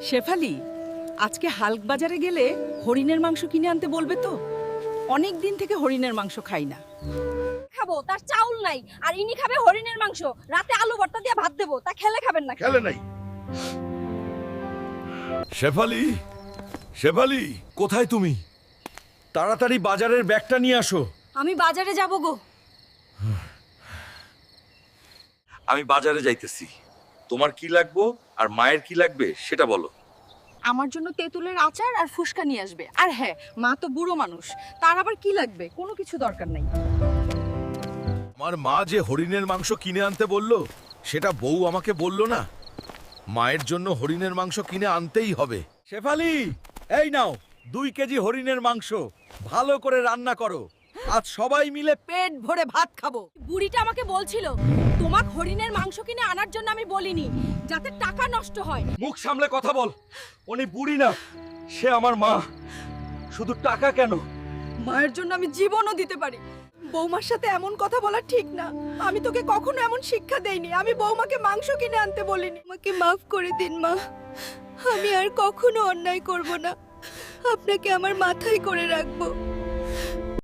শেফালি, আজকে হালক বাজারে গেলে হরিণের মাংস কিনে আনতে বলবে তো? অনেক দিন থেকে হরিণের মাংস খাই না। খাবো, তার চাউল নাই। আর ইনি খাবে হরিণের মাংস। রাতে আলু ভর্তা দিয়ে ভাত দেবো, তা খেলে খাবেন না? খেলে নাই। শেফালি, শেফালি, কোথায় তুমি? তাড়াতাড়ি বাজারের ব্যাগটা নিয়ে আসো। আমি বাজারে যাব গো। আমি বাজারে যাইতেছি। তোমার কি লাগবে আর মায়ের কি লাগবে সেটা বলো। আমার জন্য তেঁতুলের আচার আর ফুসকা নিয়ে আসবে। আর হ্যাঁ, মা তো বুড়ো মানুষ, তার আবার কি লাগবে? কোনো কিছু দরকার নাই। আমার মা যে হরিণের মাংস কিনে আনতে বললো সেটা বউ আমাকে বললো না। মায়ের জন্য হরিণের মাংস কিনে আনতেই হবে। শেফালি, এই নাও 2 কেজি হরিণের মাংস। ভালো করে রান্না করো, আজ সবাই মিলে পেট ভরে ভাত খাবো। বুড়িটা আমাকে বলছিল তোমাক হরিণের মাংস কিনে আনার জন্য, আমি বলিনি যাতে টাকা নষ্ট হয়। মুখ সামলে কথা বল। উনি বুড়ি না, সে আমার মা। শুধু টাকা কেন, মায়ের জন্য আমি জীবনও দিতে পারি। বৌমার সাথে এমন কথা বলা ঠিক না। আমি তোকে কখনো এমন শিক্ষা দেইনি। আমি বৌমাকে মাংস কিনে আনতে বলিনি। আমাকে মাফ করে দিন মা, আমি আর কখনো অন্যায় করব না। আপনাকে আমার মাথায় করে রাখবো।